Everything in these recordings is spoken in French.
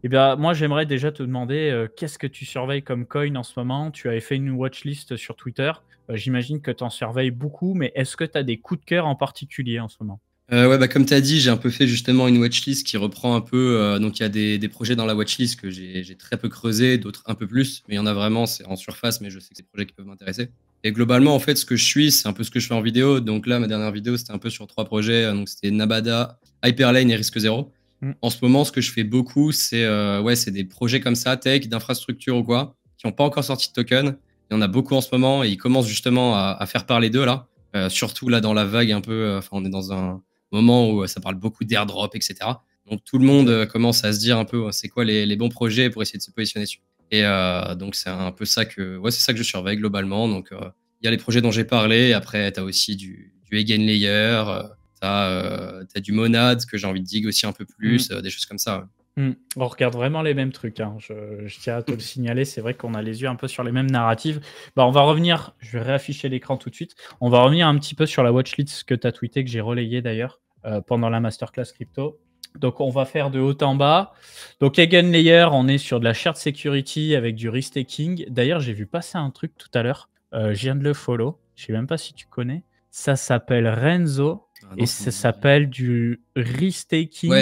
Eh bien, moi, j'aimerais déjà te demander, qu'est-ce que tu surveilles comme coin en ce moment? Tu avais fait une watchlist sur Twitter. J'imagine que tu en surveilles beaucoup, mais est-ce que tu as des coups de cœur en particulier en ce moment? Ouais, bah, comme tu as dit, j'ai un peu fait justement une watchlist qui reprend un peu. Donc, il y a des projets dans la watchlist que j'ai très peu creusé, d'autres un peu plus. Mais il y en a vraiment, c'est en surface, mais je sais que c'est des projets qui peuvent m'intéresser. Et globalement, en fait, ce que je suis, c'est un peu ce que je fais en vidéo. Donc là, ma dernière vidéo, c'était un peu sur 3 projets. Donc, c'était Nabada, Hyperlane et Risque Zéro. Mmh. En ce moment, ce que je fais beaucoup, c'est ouais, c'est des projets comme ça, tech, d'infrastructure ou quoi, qui n'ont pas encore sorti de token. Il y en a beaucoup en ce moment et ils commencent justement à faire parler d'eux là. Surtout là dans la vague un peu. Enfin, on est dans un moment où ça parle beaucoup d'airdrop, etc. Donc tout le monde OK. commence à se dire un peu c'est quoi les bons projets pour essayer de se positionner dessus. Et donc c'est un peu ça que, ouais, c'est ça que je surveille globalement. Donc il y a les projets dont j'ai parlé. Après, tu as aussi du Again Layer, t'as du Monad que j'ai envie de dig aussi un peu Mmh. plus, des choses comme ça. Mmh. On regarde vraiment les mêmes trucs, hein. Je tiens à te le signaler, c'est vrai qu'on a les yeux un peu sur les mêmes narratives. Bah, on va revenir, je vais réafficher l'écran tout de suite. On va revenir un petit peu sur la watchlist que tu as tweeté, que j'ai relayé d'ailleurs, pendant la masterclass crypto. Donc on va faire de haut en bas. Donc Eigenlayer, on est sur de la shared security avec du restaking. D'ailleurs, j'ai vu passer un truc tout à l'heure, je viens de le follow, je sais même pas si tu connais. Ça s'appelle Renzo Ah et non, ça ça me dit rien. s'appelle du Ouais, restaking.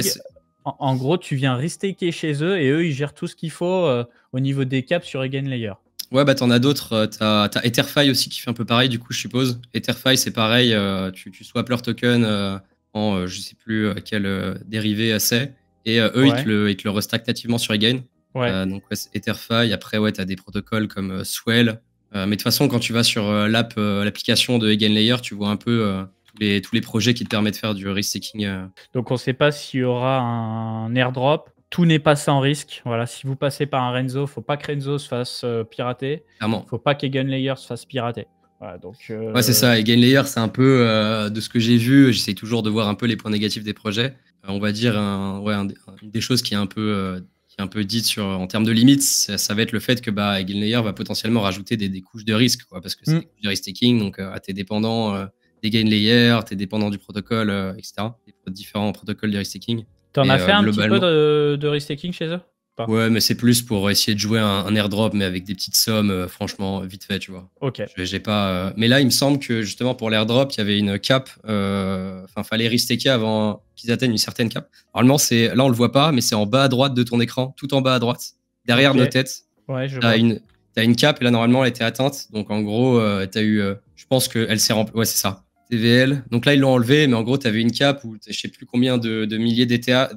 En gros, tu viens restaker chez eux et eux, ils gèrent tout ce qu'il faut, au niveau des caps sur Eigenlayer. ouais, bah t'en as d'autres. T'as Etherfi aussi qui fait un peu pareil, du coup, je suppose. Etherfi, c'est pareil. Tu swaps leur token en je sais plus quel dérivé c'est. Et eux, Ouais, ils te le restackent nativement sur Egain. ouais. Donc, ouais, c'est Etherfi. Après, ouais, t'as des protocoles comme Swell. Mais de toute façon, quand tu vas sur l'application de Egain Layer, tu vois un peu tous les projets qui te permettent de faire du restaking. Donc on ne sait pas s'il y aura un airdrop. Tout n'est pas sans risque. Voilà, si vous passez par un Renzo, faut pas que Renzo se fasse, pirater. Clairement. Faut pas qu'Eigenlayer se fasse pirater. Voilà, donc Ouais, c'est ça. Et Gain Layer, c'est un peu de ce que j'ai vu. J'essaie toujours de voir un peu les points négatifs des projets. On va dire une des choses qui est un peu dite en termes de limites, ça va être le fait que bah, Gain Layer va potentiellement rajouter des couches de risque, quoi, parce que c'est mmh, des couches de risk taking. Donc, tu es dépendant des Gain Layer, tu es dépendant du protocole, etc. Des différents protocoles de risk taking. tu en Mais as fait un petit peu globalement, de restaking chez eux? Pas? ouais, mais c'est plus pour essayer de jouer un airdrop, mais avec des petites sommes, franchement, vite fait, tu vois. OK. J'ai pas. Mais là, il me semble que justement pour l'airdrop, il y avait une cap. Enfin, fallait restaker avant qu'ils atteignent une certaine cap. Normalement, c'est là, on le voit pas, mais c'est en bas à droite de ton écran, tout en bas à droite, derrière OK. nos têtes. Ouais, je T'as vois. une, t'as une cap et là, normalement, elle était atteinte. Donc, en gros, t'as eu. Je pense qu'elle s'est remplie. Ouais, c'est ça. TVL. Donc là, ils l'ont enlevé, mais en gros, tu avais une cap où je sais plus combien de milliers d'ETH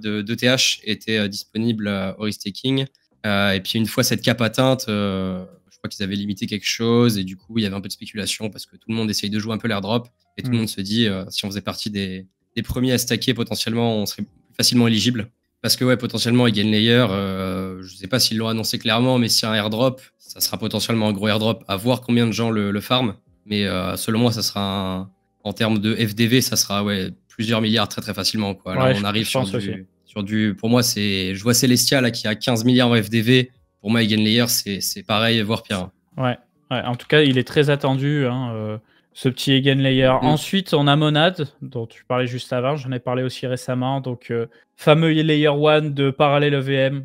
étaient disponibles au restaking. Et puis, une fois cette cap atteinte, je crois qu'ils avaient limité quelque chose. Et du coup, il y avait un peu de spéculation parce que tout le monde essaye de jouer un peu l'airdrop. Et tout le Mmh. monde se dit, si on faisait partie des premiers à stacker, potentiellement, on serait plus facilement éligible. Parce que, ouais, potentiellement, Again Layer, je sais pas s'ils l'ont annoncé clairement, mais si un airdrop, ça sera potentiellement un gros airdrop, à voir combien de gens le farm. Mais selon moi, ça sera en termes de FDV, ça sera ouais, plusieurs milliards très très facilement. Quoi. Là, Ouais, on arrive je pense aussi. sur du. Pour moi, je vois Celestia là, qui a 15 milliards en FDV. Pour moi, Again Layer, c'est pareil, voire pire. Ouais, ouais, en tout cas, il est très attendu, hein, ce petit Eigenlayer. Mm. Ensuite, on a Monad, dont tu parlais juste avant, j'en ai parlé aussi récemment. Donc, fameux Layer 1 de parallèle EVM,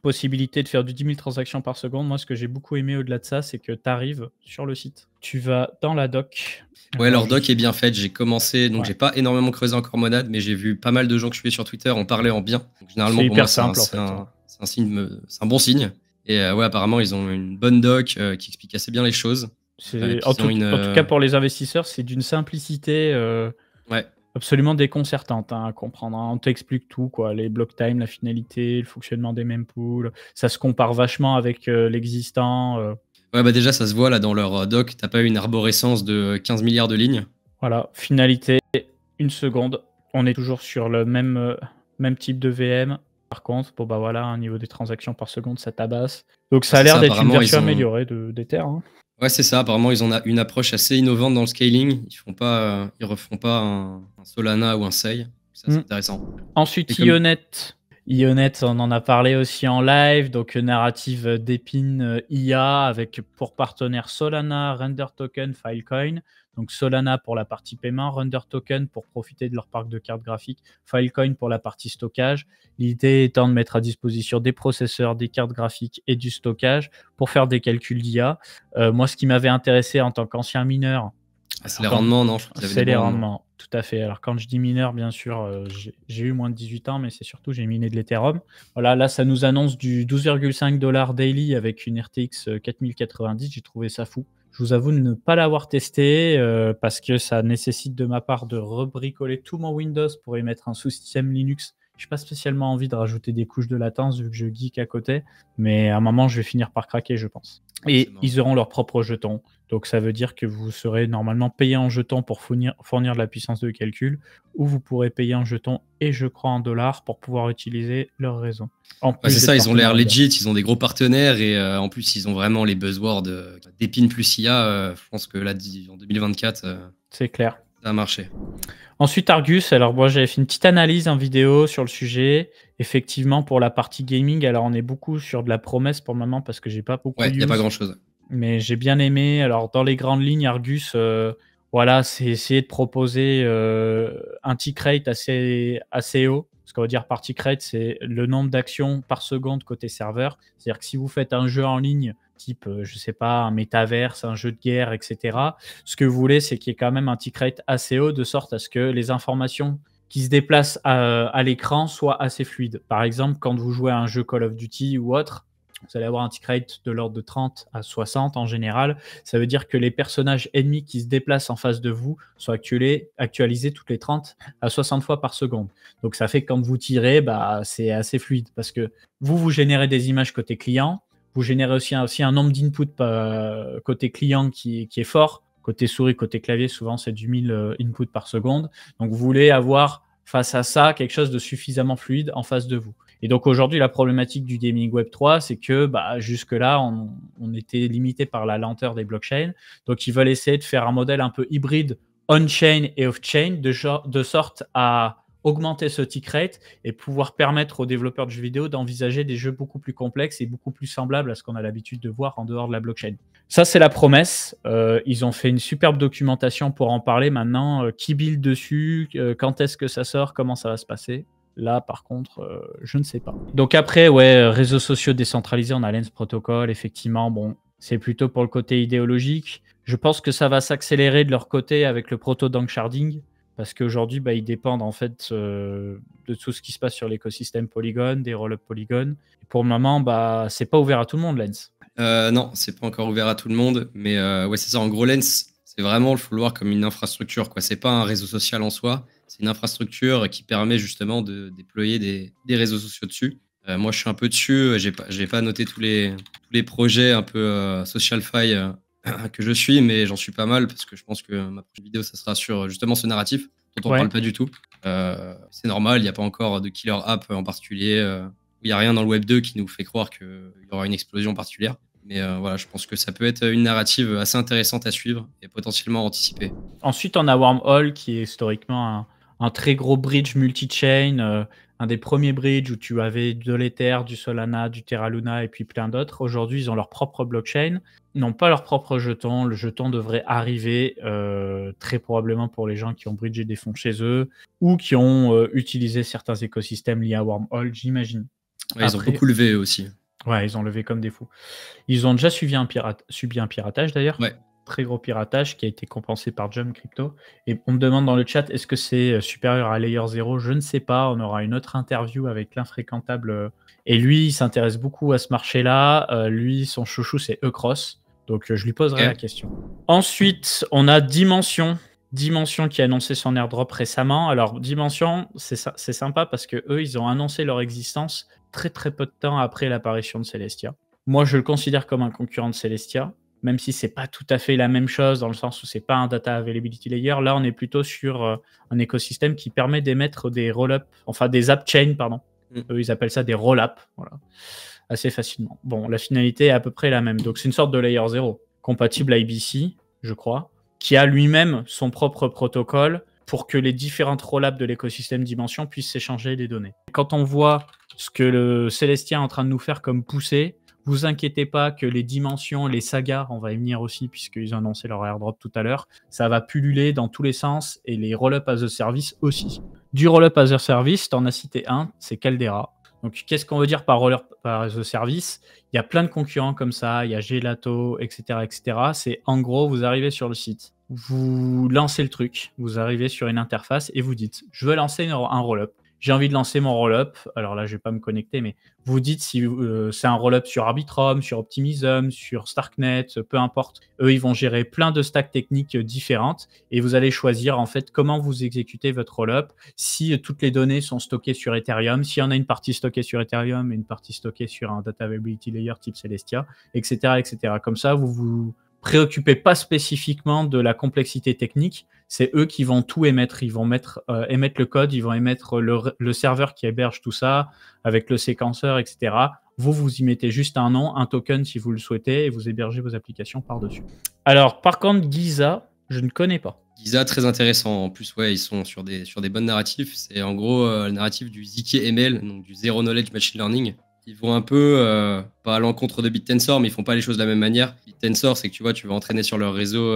possibilité de faire du 10 000 transactions par seconde. Moi, ce que j'ai beaucoup aimé au-delà de ça, c'est que tu arrives sur le site, tu vas dans la doc. Ouais, Alors, leur doc est bien faite. J'ai commencé, donc ouais, j'ai pas énormément creusé encore Monad, mais j'ai vu pas mal de gens que je suis sur Twitter en parler en bien. Donc, généralement, c'est pour moi, hyper simple en fait, hein. c'est un signe, c'est un bon signe. Et ouais, apparemment, ils ont une bonne doc qui explique assez bien les choses. Et C'est puis, ils ont une. en tout cas pour les investisseurs, c'est d'une simplicité, Ouais, absolument déconcertante, hein, à comprendre, hein. On t'explique tout, quoi, les block time, la finalité, le fonctionnement des mempools. Ça se compare vachement avec, l'existant, ouais, bah déjà, ça se voit là dans leur doc. T'as pas eu une arborescence de 15 milliards de lignes. voilà, finalité, 1 seconde. On est toujours sur le même, même type de VM. Par contre, bon, bah, voilà, au niveau des transactions par seconde, ça tabasse. Donc Ouais, ça a c'est l'air ça, d'être une apparemment, version ils ont. améliorée d'Ether, hein. Ouais, c'est ça. Apparemment, ils ont une approche assez innovante dans le scaling. Ils refont pas un Solana ou un Sei. Ça, Mmh. c'est intéressant. Et Ensuite, comme. Ionet. Ionet, on en a parlé aussi en live, donc narrative d'Epine IA avec pour partenaire Solana, Render Token, Filecoin. Donc Solana pour la partie paiement, Render Token pour profiter de leur parc de cartes graphiques, Filecoin pour la partie stockage. L'idée étant de mettre à disposition des processeurs, des cartes graphiques et du stockage pour faire des calculs d'IA. Moi, ce qui m'avait intéressé en tant qu'ancien mineur, c'est les rendements, non? C'est les rendements, tout à fait. Alors quand je dis mineur, bien sûr, j'ai eu moins de 18 ans, mais c'est surtout j'ai miné de l'Ethereum. Voilà, là, ça nous annonce du 12,5 $ daily avec une RTX 4090. J'ai trouvé ça fou. Je vous avoue de ne pas l'avoir testé parce que ça nécessite de ma part de rebricoler tout mon Windows pour y mettre un sous-système Linux. Je n'ai pas spécialement envie de rajouter des couches de latence vu que je geek à côté, mais à un moment, je vais finir par craquer, je pense. Et ils auront leurs propres jetons. Donc ça veut dire que vous serez normalement payé en jetons pour fournir de la puissance de calcul, ou vous pourrez payer en jetons et je crois en dollars pour pouvoir utiliser leur réseau. C'est ça, ils ont l'air legit, ils ont des gros partenaires et en plus ils ont vraiment les buzzwords d'Epine plus IA. Je pense que là, en 2024, c'est clair. Ça a marché. Ensuite, Argus. Alors moi, j'avais fait une petite analyse en vidéo sur le sujet. Effectivement, pour la partie gaming, alors on est beaucoup sur de la promesse pour le moment parce que j'ai pas beaucoup. Ouais, il n'y a pas grand-chose. Mais j'ai bien aimé. Alors, dans les grandes lignes, Argus, voilà, c'est essayer de proposer un tick rate assez haut. Ce qu'on va dire par tick rate, c'est le nombre d'actions par seconde côté serveur. C'est-à-dire que si vous faites un jeu en ligne, type, je sais pas, un métaverse, un jeu de guerre, etc., ce que vous voulez, c'est qu'il y ait quand même un tick rate assez haut, de sorte à ce que les informations qui se déplacent à l'écran soient assez fluides. Par exemple, quand vous jouez à un jeu Call of Duty ou autre, vous allez avoir un tick rate de l'ordre de 30 à 60 en général. Ça veut dire que les personnages ennemis qui se déplacent en face de vous sont actualisés toutes les 30 à 60 fois par seconde. Donc ça fait que quand vous tirez, c'est assez fluide parce que vous générez des images côté client, vous générez aussi un nombre d'inputs côté client qui est fort. Côté souris, côté clavier, souvent c'est du 1000 inputs par seconde. Donc vous voulez avoir face à ça quelque chose de suffisamment fluide en face de vous. Et donc aujourd'hui, la problématique du gaming Web 3, c'est que jusque-là, on était limité par la lenteur des blockchains. Donc ils veulent essayer de faire un modèle un peu hybride on-chain et off-chain, de sorte à augmenter ce tick rate et pouvoir permettre aux développeurs de jeux vidéo d'envisager des jeux beaucoup plus complexes et beaucoup plus semblables à ce qu'on a l'habitude de voir en dehors de la blockchain. Ça, c'est la promesse. Ils ont fait une superbe documentation pour en parler. Maintenant, qui build dessus, quand est-ce que ça sort, comment ça va se passer? Là, par contre, je ne sais pas. Donc après, réseaux sociaux décentralisés, on a Lens Protocol, effectivement. Bon, c'est plutôt pour le côté idéologique. Je pense que ça va s'accélérer de leur côté avec le proto-dank sharding, parce qu'aujourd'hui, ils dépendent en fait de tout ce qui se passe sur l'écosystème Polygon, des roll-up Polygon. Et pour le moment, c'est pas ouvert à tout le monde, Lens. Non, c'est pas encore ouvert à tout le monde, mais c'est ça. En gros, Lens, c'est vraiment, il faut le voir comme une infrastructure, quoi. C'est pas un réseau social en soi, c'est une infrastructure qui permet justement de déployer des réseaux sociaux dessus. Moi, je suis un peu dessus. J'ai pas noté tous les projets un peu SocialFi que je suis, mais j'en suis pas mal parce que je pense que ma prochaine vidéo, ça sera sur justement ce narratif dont on parle pas du tout. C'est normal, il n'y a pas encore de killer app en particulier. Il n'y a rien dans le Web 2 qui nous fait croire qu'il y aura une explosion particulière. Mais voilà, je pense que ça peut être une narrative assez intéressante à suivre et potentiellement anticiper. Ensuite, on a Wormhole qui est historiquement un très gros bridge multi-chain, un des premiers bridges où tu avais de l'Ether, du Solana, du Terra Luna et puis plein d'autres. Aujourd'hui, ils ont leur propre blockchain, n'ont pas leur propre jeton. Le jeton devrait arriver très probablement pour les gens qui ont bridgé des fonds chez eux ou qui ont utilisé certains écosystèmes liés à Wormhole, j'imagine. Ouais, ils ont beaucoup levé aussi. Ouais, ils ont levé comme des fous. Ils ont déjà subi un piratage d'ailleurs. Ouais. Très gros piratage qui a été compensé par Jump Crypto. Et on me demande dans le chat, est-ce que c'est supérieur à Layer 0? Je ne sais pas. On aura une autre interview avec l'infréquentable. Et lui, il s'intéresse beaucoup à ce marché-là. Lui, son chouchou, c'est Ecross. Donc, je lui poserai la question. Ensuite, on a Dimension. Dimension qui a annoncé son airdrop récemment. Alors, Dimension, c'est sympa parce que eux, ils ont annoncé leur existence très très peu de temps après l'apparition de Celestia. Moi, je le considère comme un concurrent de Celestia, même si c'est pas tout à fait la même chose dans le sens où c'est pas un data availability layer. Là, on est plutôt sur un écosystème qui permet d'émettre des roll-up, enfin des app chains, pardon. Eux, ils appellent ça des roll-up, voilà, assez facilement. Bon, la finalité est à peu près la même. Donc, c'est une sorte de layer 0, compatible IBC, je crois, qui a lui-même son propre protocole pour que les différentes roll-ups de l'écosystème Dimension puissent s'échanger des données. Quand on voit ce que le Celestia est en train de nous faire comme poussée. Vous inquiétez pas que les dimensions, les sagas, on va y venir aussi puisqu'ils ont annoncé leur airdrop tout à l'heure, ça va pulluler dans tous les sens et les roll-up as a service aussi. Du roll-up as a service, t'en as cité un, c'est Caldera. Donc qu'est-ce qu'on veut dire par roll-up as a service? Il y a plein de concurrents comme ça, il y a Gelato, etc. etc. C'est en gros, vous arrivez sur le site, vous lancez le truc, vous arrivez sur une interface et vous dites « je veux lancer un roll-up ». J'ai envie de lancer mon roll-up. Alors là, je vais pas me connecter, mais vous dites si c'est un roll-up sur Arbitrum, sur Optimism, sur Starknet, peu importe. Eux, ils vont gérer plein de stacks techniques différentes et vous allez choisir en fait comment vous exécutez votre roll-up, si toutes les données sont stockées sur Ethereum, s'il y en a une partie stockée sur Ethereum et une partie stockée sur un Data Availability Layer type Celestia, etc., etc. Comme ça, vous vous préoccupez pas spécifiquement de la complexité technique. C'est eux qui vont tout émettre. Ils vont émettre le code, ils vont émettre le serveur qui héberge tout ça avec le séquenceur, etc. Vous y mettez juste un nom, un token si vous le souhaitez et vous hébergez vos applications par-dessus. Alors, par contre, Giza, je ne connais pas. Giza, très intéressant. En plus, ouais, ils sont sur des bonnes narratifs. C'est en gros le narratif du ZK-ML, donc du Zero Knowledge Machine Learning. Ils vont un peu, pas à l'encontre de BitTensor, mais ils font pas les choses de la même manière. BitTensor, c'est que tu vas entraîner sur leur réseau,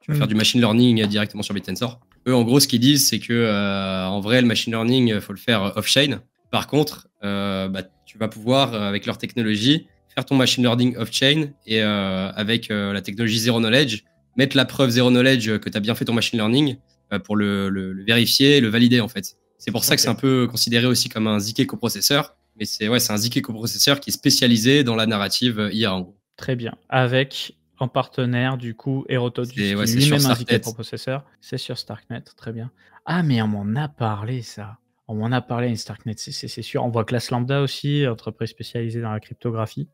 tu vas faire du machine learning directement sur BitTensor. Eux, en gros, ce qu'ils disent, c'est que en vrai, le machine learning, faut le faire off-chain. Par contre, tu vas pouvoir, avec leur technologie, faire ton machine learning off-chain et avec la technologie Zero Knowledge, mettre la preuve Zero Knowledge que tu as bien fait ton machine learning pour le vérifier et le valider, en fait. C'est pour ça que c'est un peu considéré aussi comme un ZK coprocesseur. Mais c'est un ZK coprocesseur qui est spécialisé dans la narrative IA, en gros. Très bien. Avec, en partenaire, du coup, Herototus, qui est c'est lui-même sur un ZK Starknet. coprocesseur. C'est sur Starknet, très bien. Ah, mais on m'en a parlé, ça. On m'en a parlé, Starknet, c'est sûr. On voit Class Lambda aussi, entreprise spécialisée dans la cryptographie.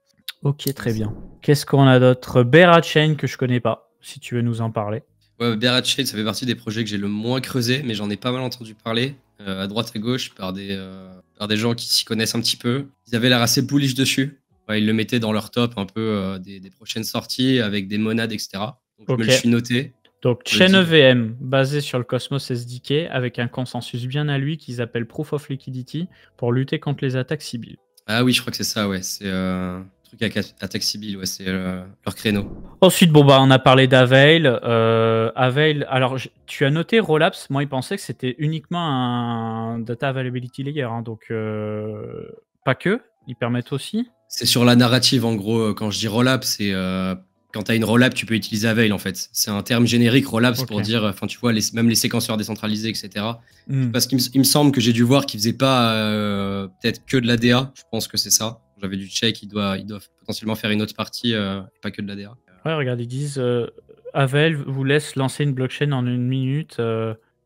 Ok, très bien. Qu'est-ce qu'on a d'autre? Bear Chain, que je connais pas, si tu veux nous en parler. Ouais, Bear Chain, ça fait partie des projets que j'ai le moins creusé, mais j'en ai pas mal entendu parler, à droite à gauche, par des gens qui s'y connaissent un petit peu. Ils avaient l'air assez bullish dessus. Ouais, ils le mettaient dans leur top un peu des prochaines sorties avec des monades, etc. Donc je me le suis noté. Donc Chain EVM, basé sur le Cosmos SDK, avec un consensus bien à lui qu'ils appellent Proof of Liquidity pour lutter contre les attaques Sybil. Ah oui, je crois que c'est ça, ouais. C'est truc avec attaque Sybil, ouais, c'est leur créneau. Ensuite, bon, on a parlé d'Avail. Avail, alors tu as noté Rollups. Moi, il pensait que c'était uniquement un Data Availability Layer, hein, donc pas que, ils permettent aussi. C'est sur la narrative, en gros. Quand je dis rollup, c'est quand tu as une rollup, tu peux utiliser Avail, en fait. C'est un terme générique, rollups, pour dire, enfin, tu vois, même les séquenceurs décentralisés, etc. Parce qu'il me semble que j'ai dû voir qu'ils faisaient pas peut-être que de l'ADA. Je pense que c'est ça. J'avais dû check, ils doivent potentiellement faire une autre partie, et pas que de l'ADA. Ouais, regarde, ils disent Avail vous laisse lancer une blockchain en 1 minute.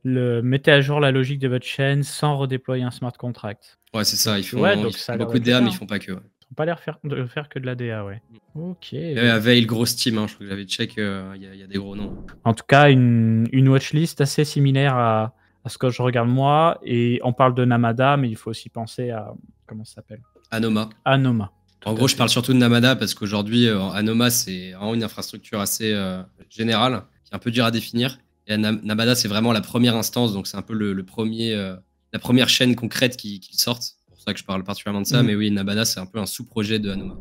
Mettez à jour la logique de votre chaîne sans redéployer un smart contract. Ouais, c'est ça. Ils font, donc ils font beaucoup de DA, mais ils font pas que. Ouais. Ils n'ont pas l'air de faire que de la DA, ouais. Ok. Avail, grosse team, hein, je crois que j'avais check, il y a des gros noms. En tout cas, une watchlist assez similaire à ce que je regarde moi. Et on parle de Namada, mais il faut aussi penser à. Comment ça s'appelle? Anoma. Anoma. En gros, je parle surtout de Namada parce qu'aujourd'hui, Anoma, c'est vraiment une infrastructure assez générale, qui est un peu dure à définir. Et Namada, c'est vraiment la première instance, donc c'est un peu la première chaîne concrète qui sorte. C'est pour ça que je parle particulièrement de ça. Mais oui, Namada, c'est un peu un sous-projet de Anoma.